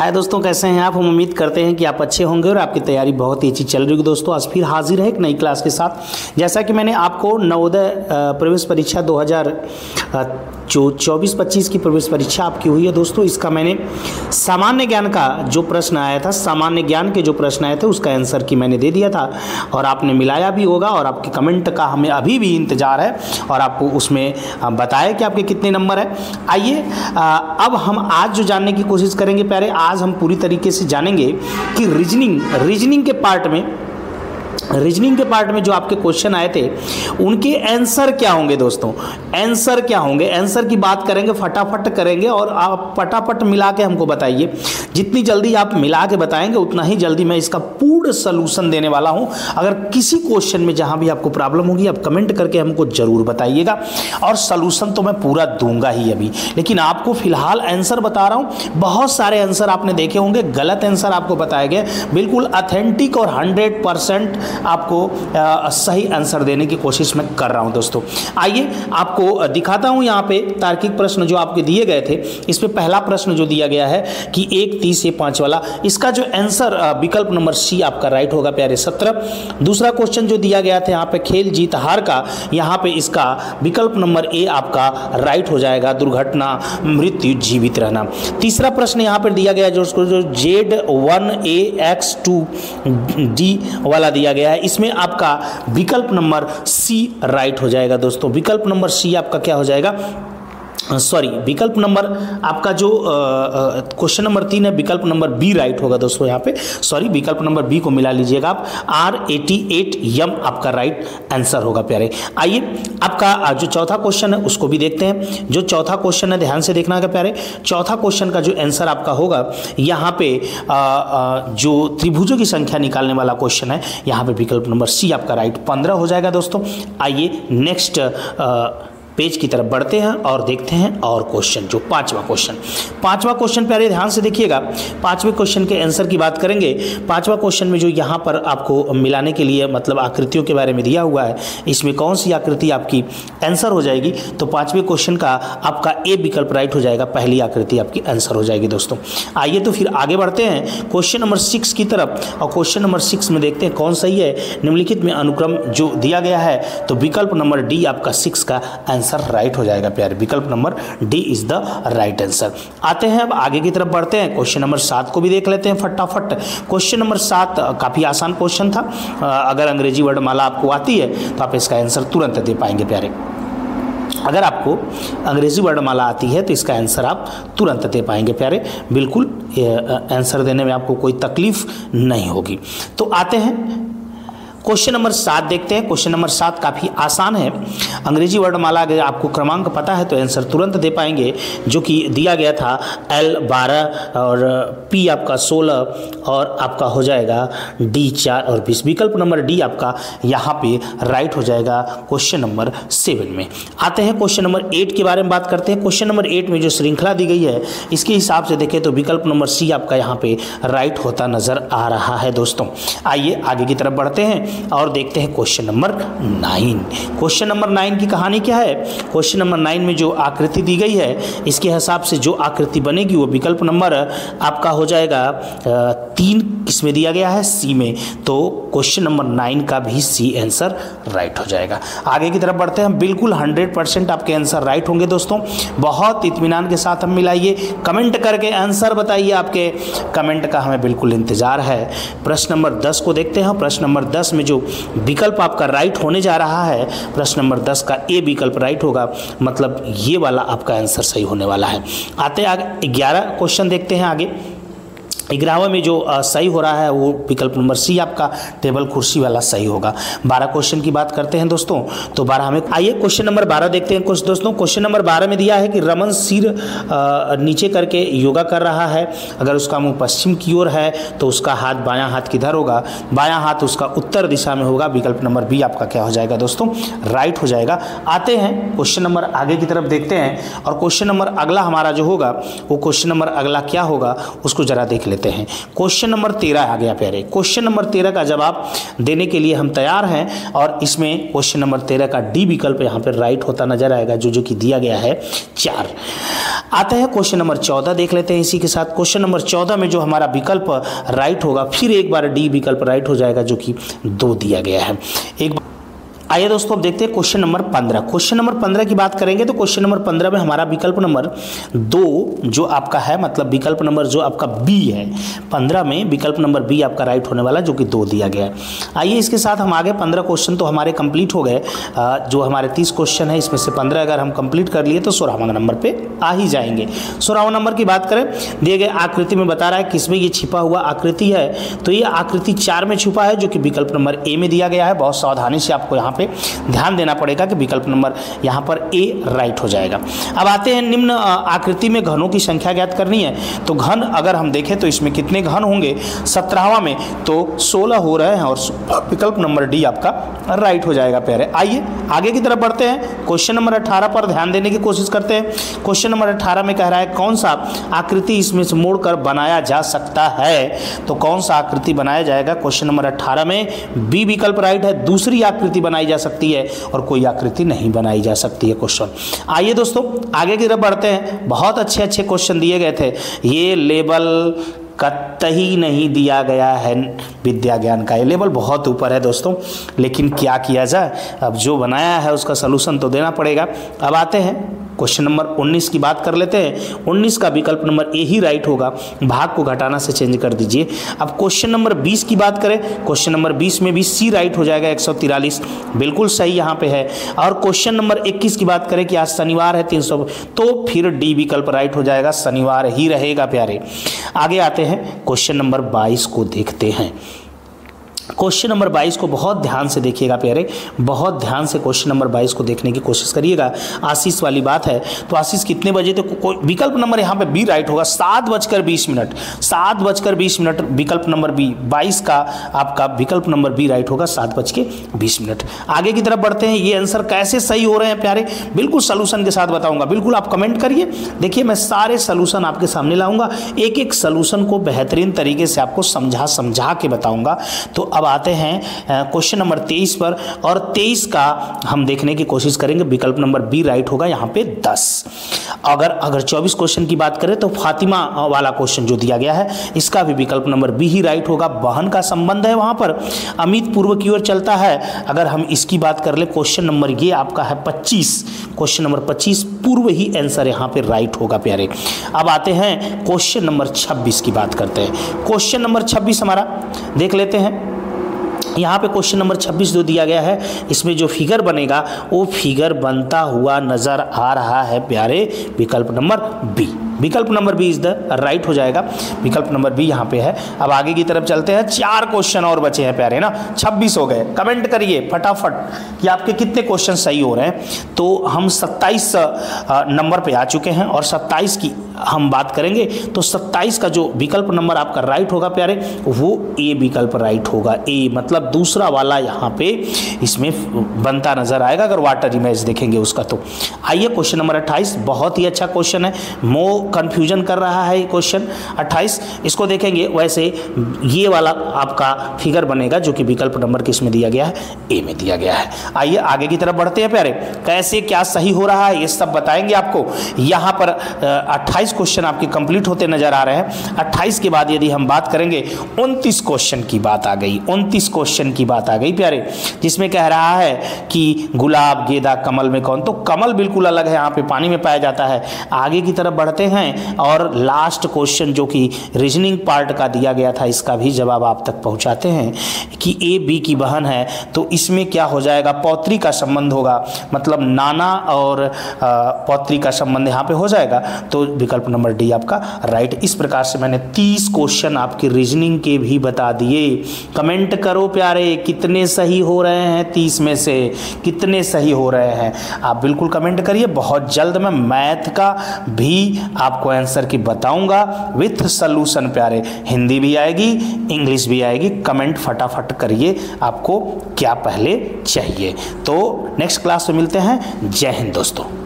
हाय दोस्तों, कैसे हैं आप। हम उम्मीद करते हैं कि आप अच्छे होंगे और आपकी तैयारी बहुत ही अच्छी चल रही होगी। दोस्तों आज फिर हाजिर है एक नई क्लास के साथ। जैसा कि मैंने आपको नवोदय प्रवेश परीक्षा 2024-25 की प्रवेश परीक्षा आपकी हुई है दोस्तों, इसका मैंने सामान्य ज्ञान का जो प्रश्न आया था, सामान्य ज्ञान के जो प्रश्न आए थे उसका आंसर की मैंने दे दिया था और आपने मिलाया भी होगा और आपके कमेंट का हमें अभी भी इंतजार है और आपको उसमें बताया कि आपके कितने नंबर है। आइए अब हम आज जो जानने की कोशिश करेंगे प्यारे, आज हम पूरी तरीके से जानेंगे कि रीजनिंग के पार्ट में जो आपके क्वेश्चन आए थे उनके आंसर क्या होंगे दोस्तों, आंसर क्या होंगे। आंसर की बात करेंगे, फटाफट करेंगे और आप फटाफट मिला के हमको बताइए। जितनी जल्दी आप मिला के बताएंगे उतना ही जल्दी मैं इसका पूर्ण सलूशन देने वाला हूं। अगर किसी क्वेश्चन में जहां भी आपको प्रॉब्लम होगी आप कमेंट करके हमको जरूर बताइएगा और सलूशन तो मैं पूरा दूंगा ही अभी, लेकिन आपको फिलहाल आंसर बता रहा हूं। बहुत सारे आंसर आपने देखे होंगे, गलत आंसर आपको बताए गए, बिल्कुल ऑथेंटिक और 100% आपको सही आंसर देने की कोशिश मैं कर रहा हूं दोस्तों। आइए आपको दिखाता हूं यहाँ पे तार्किक प्रश्न जो आपके दिए गए थे। इसमें पहला प्रश्न जो दिया गया है कि 1, 30 से 5 वाला, इसका जो आंसर विकल्प नंबर सी आपका राइट होगा प्यारे 17। दूसरा क्वेश्चन जो दिया गया था यहाँ पे खेल जीत हार का, यहाँ पे इसका विकल्प नंबर ए आपका राइट हो जाएगा, दुर्घटना मृत्यु जीवित रहना। तीसरा प्रश्न यहाँ पर दिया गया जो Z1AX2D वाला दिया गया है, इसमें आपका विकल्प नंबर सी राइट हो जाएगा दोस्तों। विकल्प नंबर सी आपका क्या हो जाएगा, सॉरी विकल्प नंबर आपका जो क्वेश्चन नंबर 3 है विकल्प नंबर बी राइट होगा दोस्तों। यहाँ पे सॉरी विकल्प नंबर बी को मिला लीजिएगा आप, R88M आपका राइट आंसर होगा प्यारे। आइए आपका जो चौथा क्वेश्चन है उसको भी देखते हैं। जो चौथा क्वेश्चन है ध्यान से देखना है प्यारे। चौथा क्वेश्चन का जो आंसर आपका होगा यहाँ पे जो त्रिभुजों की संख्या निकालने वाला क्वेश्चन है, यहाँ पे विकल्प नंबर सी आपका राइट 15 हो जाएगा दोस्तों। आइए नेक्स्ट पेज की तरफ बढ़ते हैं और देखते हैं और क्वेश्चन। जो पांचवा क्वेश्चन प्यारे ध्यान से देखिएगा। पांचवें क्वेश्चन के आंसर की बात करेंगे। पांचवा क्वेश्चन में जो यहाँ पर आपको मिलाने के लिए मतलब आकृतियों के बारे में दिया हुआ है, इसमें कौन सी आकृति आपकी आंसर हो जाएगी, तो पांचवें क्वेश्चन का आपका ए विकल्प राइट हो जाएगा, पहली आकृति आपकी आंसर हो जाएगी दोस्तों। आइए तो फिर आगे बढ़ते हैं क्वेश्चन नंबर 6 की तरफ और क्वेश्चन नंबर 6 में देखते हैं कौन सही है। निम्नलिखित में अनुक्रम जो दिया गया है, तो विकल्प नंबर डी आपका 6 का आंसर राइट हो जाएगा प्यारे, विकल्प number D is the right answer. आते हैं अब आगे की तरफ बढ़ते हैं। क्वेश्चन नंबर 7 को भी देख लेते हैं फटाफट। क्वेश्चन नंबर 7 काफी आसान क्वेश्चन था। अगर अंग्रेजी वर्णमाला आपको आती है तो आप इसका आंसर तुरंत दे पाएंगे प्यारे। अगर आपको अंग्रेजी वर्णमाला आती है तो इसका आंसर आप तुरंत दे पाएंगे प्यारे, बिल्कुल आंसर देने में आपको कोई तकलीफ नहीं होगी। तो आते हैं क्वेश्चन नंबर 7 देखते हैं। क्वेश्चन नंबर 7 काफ़ी आसान है। अंग्रेजी वर्णमाला अगर आपको क्रमांक पता है तो आंसर तुरंत दे पाएंगे, जो कि दिया गया था L 12 और P आपका 16 और आपका हो जाएगा D 4 और 20। विकल्प नंबर डी आपका यहाँ पे राइट हो जाएगा क्वेश्चन नंबर 7 में। आते हैं क्वेश्चन नंबर 8 के बारे में बात करते हैं। क्वेश्चन नंबर 8 में जो श्रृंखला दी गई है इसके हिसाब से देखें तो विकल्प नंबर सी आपका यहाँ पे राइट होता नजर आ रहा है दोस्तों। आइए आगे की तरफ बढ़ते हैं और देखते हैं क्वेश्चन नंबर 9। क्वेश्चन नंबर 9 की कहानी क्या है। क्वेश्चन नंबर 9 में जो आकृति दी गई है इसके हिसाब से जो आकृति बनेगी वो विकल्प नंबर आपका हो जाएगा 3 किसमें दिया गया है, सी में। तो क्वेश्चन नंबर 9 का भी सी आंसर राइट हो जाएगा। आगे की तरफ बढ़ते हैं। बिल्कुल 100% आपके आंसर राइट होंगे दोस्तों। बहुत इत्मीनान के साथ हम मिलाइए, कमेंट करके आंसर बताइए। आपके कमेंट का हमें बिल्कुल इंतजार है। प्रश्न नंबर 10 को देखते हैं। प्रश्न नंबर 10 में जो विकल्प आपका राइट होने जा रहा है, प्रश्न नंबर 10 का ए विकल्प राइट होगा, मतलब ये वाला आपका आंसर सही होने वाला है। आते आगे 11 क्वेश्चन देखते हैं। आगे 11वें में जो सही हो रहा है वो विकल्प नंबर सी आपका टेबल कुर्सी वाला सही होगा। 12 क्वेश्चन की बात करते हैं दोस्तों। तो 12 में आइए क्वेश्चन नंबर 12 देखते हैं कुछ दोस्तों। क्वेश्चन नंबर 12 में दिया है कि रमन सिर नीचे करके योगा कर रहा है। अगर उसका मुंह पश्चिम की ओर है तो उसका हाथ बायां हाथ किधर होगा, बायां हाथ उसका उत्तर दिशा में होगा। विकल्प नंबर बी आपका क्या हो जाएगा दोस्तों, राइट हो जाएगा। आते हैं क्वेश्चन नंबर आगे की तरफ देखते हैं और क्वेश्चन नंबर अगला हमारा जो होगा वो क्वेश्चन नंबर अगला क्या होगा उसको जरा देख लेते हैं। लेते हैं। क्वेश्चन नंबर 13 आ गया प्यारे। क्वेश्चन नंबर 13 का जवाब देने के लिए हम तैयार हैं और इसमें क्वेश्चन नंबर 13 का डी विकल्प यहाँ पर राइट होता नजर आएगा, जो कि दिया गया है 4। आते हैं क्वेश्चन नंबर 14 देख लेते हैं इसी के साथ। क्वेश्चन नंबर 14 में जो हमारा विकल्प राइट होगा, फिर एक बार डी विकल्प राइट हो जाएगा, जो कि 2 दिया गया है। आइए दोस्तों अब देखते हैं क्वेश्चन नंबर 15। क्वेश्चन नंबर 15 की बात करेंगे तो क्वेश्चन नंबर 15 में हमारा विकल्प नंबर 2 जो आपका है, मतलब विकल्प नंबर जो आपका बी है, 15 में विकल्प नंबर बी आपका राइट होने वाला, जो कि 2 दिया गया है। आइए इसके साथ हम आगे 15 क्वेश्चन तो हमारे कंप्लीट हो गए। जो हमारे 30 क्वेश्चन है इसमें से 15 अगर हम कंप्लीट कर लिए तो 16वां नंबर पर आ ही जाएंगे। 16वां नंबर की बात करें, दिए गए आकृति में बता रहा है किसमें ये छिपा हुआ आकृति है, तो ये आकृति 4 में छुपा है, जो कि विकल्प नंबर ए में दिया गया है। बहुत सावधानी से आपको यहाँ पे ध्यान देना पड़ेगा कि विकल्प नंबर यहां पर ए राइट हो जाएगा। अब आते हैं निम्न आकृति में घनों की संख्या ज्ञात करनी है। तो घन अगर हम देखें तो इसमें कितने घन होंगे, 17वां में तो 16 हो रहे हैं और विकल्प नंबर डी आपका राइट हो जाएगा प्यारे। आइए आगे की तरफ बढ़ते हैं। क्वेश्चन नंबर 18 पर ध्यान देने की कोशिश करते हैं। क्वेश्चन नंबर 18 में कह रहा है कौन सा आकृति इसमें से मोड़कर बनाया जा सकता है, तो कौन सा आकृति बनाया जाएगा। क्वेश्चन नंबर 18 में बी विकल्प राइट है। दूसरी आकृति बनाई जा सकती है और कोई आकृति नहीं बनाई जा सकती है क्वेश्चन। आइए दोस्तों आगे की तरफ बढ़ते हैं। बहुत अच्छे अच्छे क्वेश्चन दिए गए थे। ये लेवल कतई नहीं दिया गया है विद्या ज्ञान का, ये लेवल बहुत ऊपर है दोस्तों, लेकिन क्या किया जाए, अब जो बनाया है उसका सलूशन तो देना पड़ेगा। अब आते हैं क्वेश्चन नंबर 19 की बात कर लेते हैं। 19 का विकल्प नंबर ए ही राइट होगा, भाग को घटाना से चेंज कर दीजिए। अब क्वेश्चन नंबर 20 की बात करें, क्वेश्चन नंबर 20 में भी सी राइट हो जाएगा, 143 बिल्कुल सही यहाँ पे है। और क्वेश्चन नंबर 21 की बात करें कि आज शनिवार है 300, तो फिर डी विकल्प राइट हो जाएगा, शनिवार ही रहेगा प्यारे। आगे आते हैं क्वेश्चन नंबर 22 को देखते हैं। क्वेश्चन नंबर 22 को बहुत ध्यान से देखिएगा प्यारे, बहुत ध्यान से क्वेश्चन नंबर 22 को देखने की कोशिश करिएगा। आशीष वाली बात है, तो आशीष कितने बजे, तो विकल्प नंबर यहाँ पे बी राइट होगा, 7:20, 7:20 विकल्प नंबर बी, 22 का आपका विकल्प नंबर बी राइट होगा, 7:20। आगे की तरफ बढ़ते हैं। ये आंसर कैसे सही हो रहे हैं प्यारे, बिल्कुल सलूशन के साथ बताऊंगा, बिल्कुल आप कमेंट करिए। देखिए मैं सारे सलूशन आपके सामने लाऊंगा, एक एक सलूशन को बेहतरीन तरीके से आपको समझा के बताऊंगा। तो अब आते हैं क्वेश्चन नंबर 23 पर, और 23 का हम देखने की कोशिश करेंगे। विकल्प नंबर बी राइट होगा यहाँ पे 10। अगर 24 क्वेश्चन की बात करें तो फातिमा वाला क्वेश्चन जो दिया गया है, इसका भी विकल्प नंबर बी ही राइट होगा। बहन का संबंध है वहां पर, अमित पूर्व की ओर चलता है। अगर हम इसकी बात कर ले, क्वेश्चन नंबर ये आपका है 25, क्वेश्चन नंबर 25 पूर्व ही आंसर यहाँ पे राइट होगा प्यारे। अब आते हैं क्वेश्चन नंबर 26 की बात करते हैं। क्वेश्चन नंबर 26 हमारा देख लेते हैं। यहाँ पे क्वेश्चन नंबर 26 जो दिया गया है, इसमें जो फिगर बनेगा वो फिगर बनता हुआ नजर आ रहा है प्यारे, विकल्प नंबर बी। विकल्प number B is the right हो जाएगा, विकल्प नंबर बी यहाँ पे है। अब आगे की तरफ चलते हैं। 4 क्वेश्चन और बचे हैं प्यारे ना, 26 हो गए। कमेंट करिए फटाफट कि आपके कितने क्वेश्चन सही हो रहे हैं। तो हम 27 नंबर पे आ चुके हैं और 27 की हम बात करेंगे तो 27 का जो विकल्प नंबर आपका राइट होगा प्यारे, वो ए विकल्प राइट होगा। ए मतलब दूसरा वाला यहाँ पे इसमें बनता नजर आएगा अगर वाटर इमेज देखेंगे उसका। तो आइए क्वेश्चन नंबर 28, बहुत ही अच्छा क्वेश्चन है, कंफ्यूजन कर रहा है क्वेश्चन 28। इसको देखेंगे वैसे ये वाला आपका फिगर बनेगा, जो कि विकल्प नंबर किस में दिया गया है, ए में दिया गया है। आइए आगे की तरफ बढ़ते हैं प्यारे, कैसे क्या सही हो रहा है ये सब बताएंगे आपको। यहाँ पर 28 क्वेश्चन आपके कंप्लीट होते नजर आ रहे हैं। 28 के बाद यदि हम बात करेंगे 29 क्वेश्चन की बात आ गई, 29 क्वेश्चन की बात आ गई प्यारे, जिसमें कह रहा है कि गुलाब, गेंदा, कमल में कौन, तो कमल बिल्कुल अलग है, यहाँ पे पानी में पाया जाता है। आगे की तरफ बढ़ते हैं और लास्ट क्वेश्चन जो कि रीजनिंग पार्ट का दिया गया था, इसका भी जवाब आप तक पहुंचाते हैं कि ए बी की बहन है, तो इसमें क्या हो जाएगा, पौत्री का संबंध होगा, मतलब नाना और पौत्री का संबंध यहाँ पे हो जाएगा। तो विकल्प नंबर डी आपका राइट। इस प्रकार से मैंने 30 क्वेश्चन आपके रीजनिंग के भी बता दिए। कमेंट करो प्यारे, कितने सही हो रहे हैं, 30 में से कितने सही हो रहे हैं, आप बिल्कुल कमेंट करिए। बहुत जल्द मैं मैथ का भी आपको आंसर की बताऊंगा विथ सॉल्यूशन प्यारे, हिंदी भी आएगी, इंग्लिश भी आएगी। कमेंट फटाफट करिए आपको क्या पहले चाहिए। तो नेक्स्ट क्लास में मिलते हैं। जय हिंद दोस्तों।